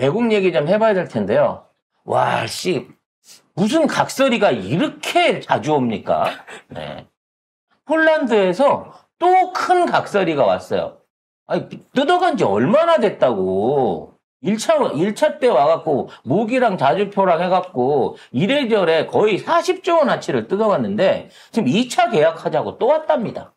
외국 얘기 좀 해봐야 될 텐데요. 와, 씨, 무슨 각설이가 이렇게 자주 옵니까? 네. 폴란드에서 또 큰 각설이가 왔어요. 아니, 뜯어간 지 얼마나 됐다고. 1차 때 와갖고, 모기랑 자주포랑 해갖고, 이래저래 거의 40조 원어치를 뜯어갔는데, 지금 2차 계약하자고 또 왔답니다.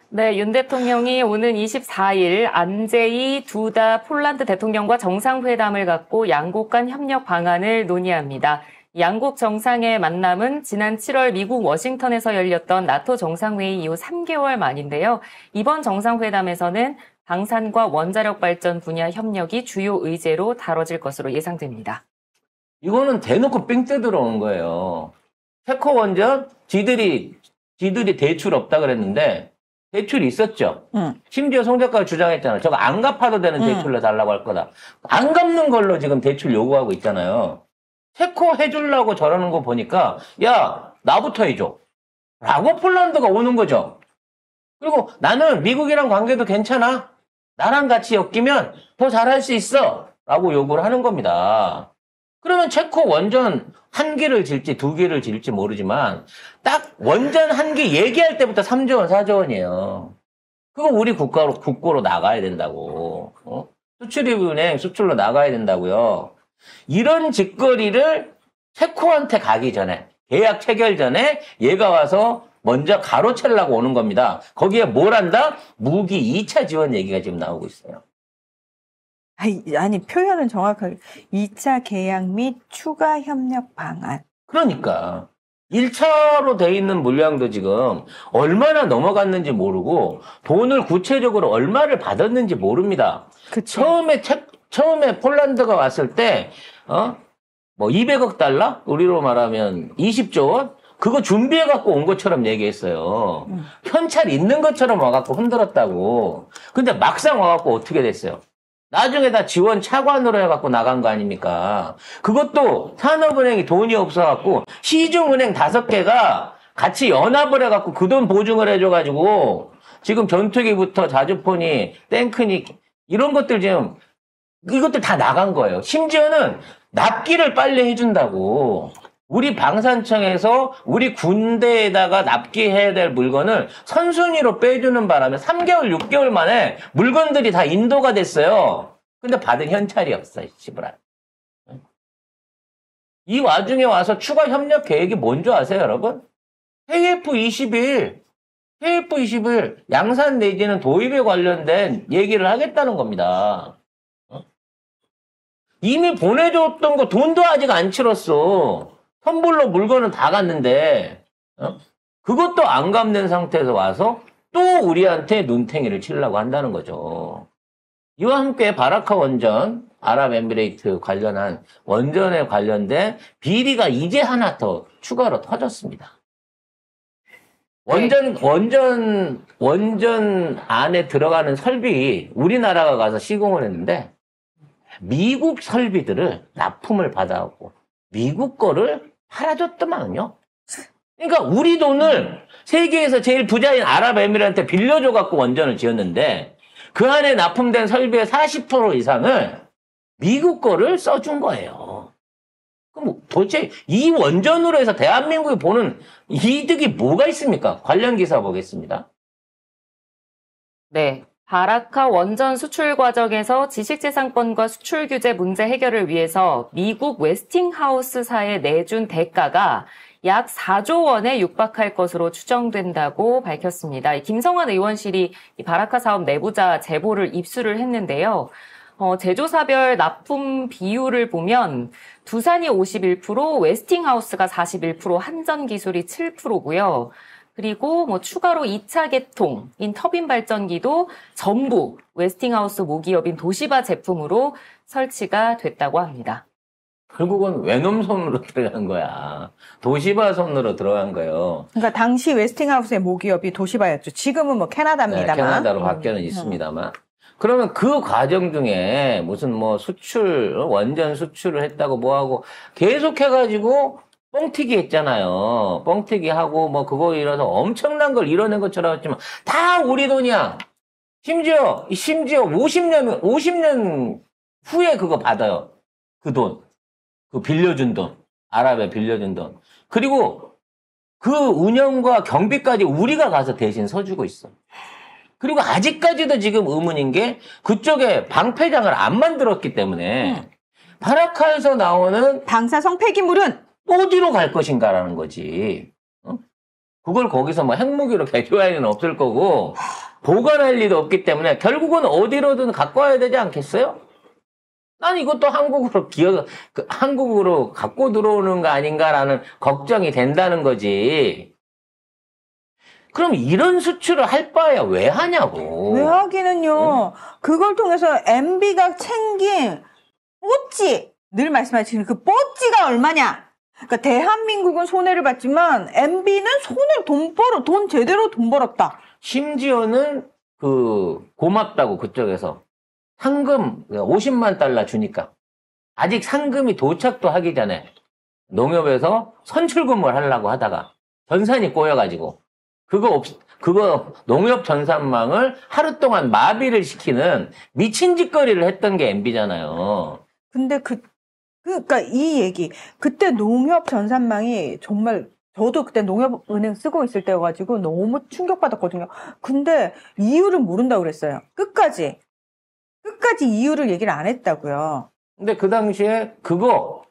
네, 윤 대통령이 오는 24일 안제이 두다 폴란드 대통령과 정상회담을 갖고 양국 간 협력 방안을 논의합니다. 양국 정상의 만남은 지난 7월 미국 워싱턴에서 열렸던 나토 정상회의 이후 3개월 만인데요. 이번 정상회담에서는 방산과 원자력 발전 분야 협력이 주요 의제로 다뤄질 것으로 예상됩니다. 이거는 대놓고 삥 뜯으러 거예요. 체코 원전, 지들이 대출 없다 그랬는데, 대출이 있었죠. 심지어 송 작가가 주장했잖아요. 저거 안 갚아도 되는 대출로 달라고 할 거다. 안 갚는 걸로 지금 대출 요구하고 있잖아요. 체코 해주려고 저러는 거 보니까 야, 나부터 해줘. 라고 폴란드가 오는 거죠. 그리고 나는 미국이랑 관계도 괜찮아. 나랑 같이 엮이면 더 잘할 수 있어. 라고 요구를 하는 겁니다. 그러면 체코 원전 1개를 질지 2개를 질지 모르지만 딱 원전 1개 얘기할 때부터 3조 원, 4조 원이에요. 그거 우리 국고로 나가야 된다고. 수출입은행 수출로 나가야 된다고요. 이런 짓거리를 체코한테 가기 전에, 계약 체결 전에 얘가 와서 먼저 가로채려고 오는 겁니다. 거기에 뭘 한다? 무기 2차 지원 얘기가 지금 나오고 있어요. 아니 표현은 정확하게 2차 계약 및 추가 협력 방안. 그러니까 1차로 돼 있는 물량도 지금 얼마나 넘어갔는지 모르고 돈을 구체적으로 얼마를 받았는지 모릅니다. 그쵸. 처음에 폴란드가 왔을 때 뭐 200억 달러? 우리로 말하면 20조 원? 그거 준비해갖고 온 것처럼 얘기했어요. 현찰 있는 것처럼 와갖고 흔들었다고. 근데 막상 와갖고 어떻게 됐어요? 나중에 다 지원 차관으로 해갖고 나간 거 아닙니까? 그것도 산업은행이 돈이 없어갖고 시중은행 5개가 같이 연합을 해갖고 그 돈 보증을 해줘가지고 지금 전투기부터 자주포니 탱크니 이런 것들 지금 이것들 다 나간 거예요. 심지어는 납기를 빨리 해준다고. 우리 방산청에서 우리 군대에다가 납기해야 될 물건을 선순위로 빼주는 바람에 3개월, 6개월 만에 물건들이 다 인도가 됐어요. 근데 받은 현찰이 없어요, 씨부라. 이 와중에 와서 추가 협력 계획이 뭔지 아세요, 여러분? KF21 양산 내지는 도입에 관련된 얘기를 하겠다는 겁니다. 이미 보내줬던 거 돈도 아직 안 치렀어. 선불로 물건은 다 갔는데 그것도 안 갚는 상태에서 와서 또 우리한테 눈탱이를 치려고 한다는 거죠. 이와 함께 바라카 원전, 아랍에미레이트 관련한 원전에 관련된 비리가 이제 하나 더 추가로 터졌습니다. 원전 안에 들어가는 설비 우리나라가 가서 시공을 했는데 미국 설비들을 납품을 받아갖고 미국 거를 팔아줬더만요. 그러니까 우리 돈을 세계에서 제일 부자인 아랍에미레이트한테 빌려줘갖고 원전을 지었는데 그 안에 납품된 설비의 40% 이상을 미국 거를 써준 거예요. 그럼 도대체 이 원전으로 해서 대한민국이 보는 이득이 뭐가 있습니까? 관련 기사 보겠습니다. 네. 바라카 원전 수출 과정에서 지식재산권과 수출 규제 문제 해결을 위해서 미국 웨스팅하우스사에 내준 대가가 약 4조 원에 육박할 것으로 추정된다고 밝혔습니다. 김성환 의원실이 이 바라카 사업 내부자 제보를 입수를 했는데요. 제조사별 납품 비율을 보면 두산이 51%, 웨스팅하우스가 41%, 한전기술이 7%고요. 그리고 추가로 2차 계통인 터빈 발전기도 전부 웨스팅하우스 모기업인 도시바 제품으로 설치가 됐다고 합니다. 결국은 외놈 손으로 들어간 거야. 도시바 손으로 들어간 거예요. 그러니까 당시 웨스팅하우스의 모기업이 도시바였죠. 지금은 뭐 캐나다입니다만. 네, 캐나다로 바뀌어는 있습니다만. 그러면 그 과정 중에 무슨 수출, 원전 수출을 했다고 뭐하고 계속해가지고 뻥튀기 했잖아요. 뻥튀기 하고 그거 이뤄서 엄청난 걸 이뤄낸 것처럼 했지만 다 우리 돈이야. 심지어 50년 후에 그거 받아요. 그 돈. 그 빌려준 돈. 아랍에 빌려준 돈. 그리고 그 운영과 경비까지 우리가 가서 대신 서주고 있어. 그리고 아직까지도 지금 의문인 게 그쪽에 방패장을 안 만들었기 때문에 바라카에서 나오는 방사성 폐기물은 어디로 갈 것인가라는 거지. 어? 그걸 거기서 뭐 핵무기로 개조할 리는 없을 거고 보관할 리도 없기 때문에 결국은 어디로든 갖고 와야 되지 않겠어요? 난 이것도 한국으로 갖고 들어오는 거 아닌가라는 걱정이 된다는 거지. 그럼 이런 수출을 할 바에야 왜 하냐고. 왜 하기는요. 그걸 통해서 MB가 챙긴 뽀찌, 늘 말씀하시는 그 뽀찌가 얼마냐. 그러니까 대한민국은 손해를 봤지만 MB는 돈 제대로 돈 벌었다. 심지어는 고맙다고 그쪽에서 상금 50만 달러 주니까 아직 상금이 도착도 하기 전에 농협에서 선출금을 하려고 하다가 전산이 꼬여가지고 그거 농협 전산망을 하루 동안 마비를 시키는 미친 짓거리를 했던 게 MB잖아요. 근데 그러니까 이 얘기 그때 농협 전산망이 정말 저도 그때 농협은행 쓰고 있을 때여가지고 너무 충격받았거든요. 근데 이유를 모른다고 그랬어요. 끝까지 이유를 얘기를 안 했다고요. 근데 그 당시에 그거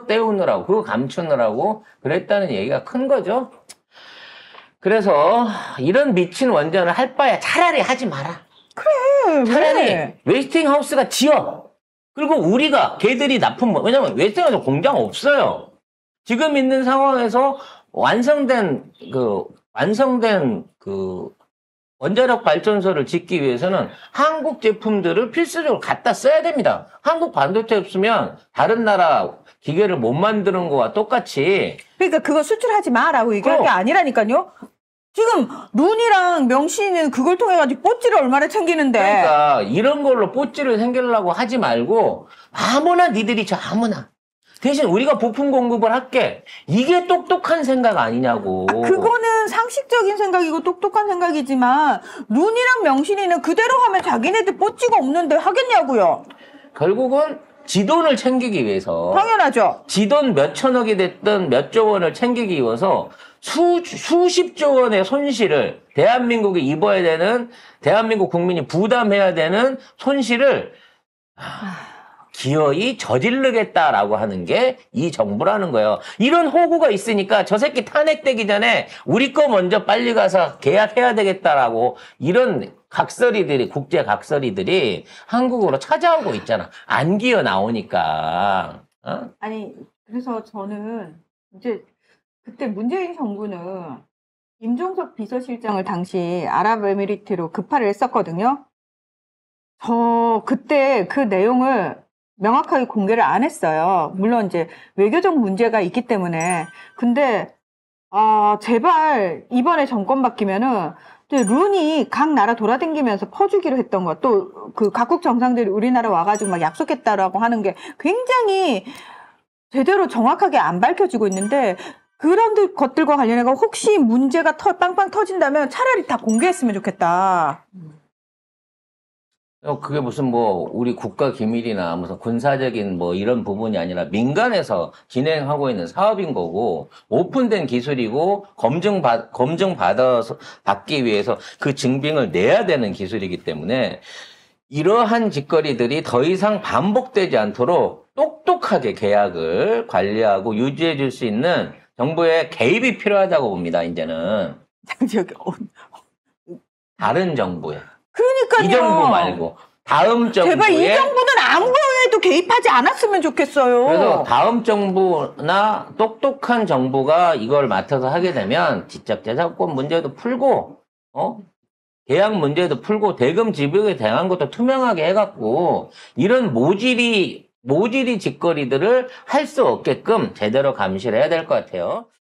때우느라고 그거 감추느라고 그랬다는 얘기가 큰 거죠. 그래서 이런 미친 원전을 할 바야 차라리 하지 마라. 그래. 차라리 왜? 웨스팅하우스가 지어. 그리고 우리가 걔들이 왜냐면 웨스팅하우스 공장 없어요. 지금 있는 상황에서 완성된 원자력 발전소를 짓기 위해서는 한국 제품들을 필수적으로 갖다 써야 됩니다. 한국 반도체 없으면 다른 나라 기계를 못 만드는 거와 똑같이. 그러니까 그거 수출하지 마라고 얘기할 게 아니라니까요. 지금 룬이랑 명신이는 그걸 통해 가지고 뽀찌를 얼마나 챙기는데. 그러니까 이런 걸로 뽀찌를 생기려고 하지 말고 아무나 니들이 아무나. 대신 우리가 부품 공급을 할게. 이게 똑똑한 생각 아니냐고. 그거는 상식적인 생각이고 똑똑한 생각이지만 룬이랑 명신이는 그대로 하면 자기네들 뽀찌가 없는데 하겠냐고요. 결국은 지 돈을 챙기기 위해서. 당연하죠. 지 돈 몇 천억이 됐든 몇 조 원을 챙기기 위해서 수십조 원의 손실을 대한민국이 입어야 되는, 대한민국 국민이 부담해야 되는 손실을 기어이 저지르겠다라고 하는 게 이 정부라는 거예요. 이런 호구가 있으니까 저 새끼 탄핵되기 전에 우리 거 먼저 빨리 가서 계약해야 되겠다라고 이런 국제 각설이들이 한국으로 찾아오고 있잖아. 안 기어 나오니까. 어? 아니 그래서 저는 이제 그때 문재인 정부는 임종석 비서실장을 당시 아랍에미리트로 급파를 했었거든요. 그때 그 내용을 명확하게 공개를 안 했어요. 물론 이제 외교적 문제가 있기 때문에. 근데 제발 이번에 정권 바뀌면은 룬이 각 나라 돌아다니면서 퍼주기로 했던 것, 또 그 각국 정상들이 우리나라 와가지고 막 약속했다라고 하는 게 굉장히 제대로 정확하게 안 밝혀지고 있는데, 그런 것들과 관련해서 혹시 문제가 빵빵 터진다면 차라리 다 공개했으면 좋겠다. 그게 무슨 우리 국가 기밀이나 무슨 군사적인 이런 부분이 아니라 민간에서 진행하고 있는 사업인 거고, 오픈된 기술이고, 받기 위해서 그 증빙을 내야 되는 기술이기 때문에, 이러한 짓거리들이 더 이상 반복되지 않도록 똑똑하게 계약을 관리하고 유지해 줄 수 있는 정부의 개입이 필요하다고 봅니다, 이제는. 다른 정부에. 그러니까요. 이 정부 말고 다음 정부에. 제발 이 정부는 아무거에도 개입하지 않았으면 좋겠어요. 그래서 다음 정부나 똑똑한 정부가 이걸 맡아서 하게 되면 지적재산권 문제도 풀고, 계약 문제도 풀고, 대금 지불에 대한 것도 투명하게 해갖고 이런 모질이 짓거리들을 할 수 없게끔 제대로 감시를 해야 될 것 같아요.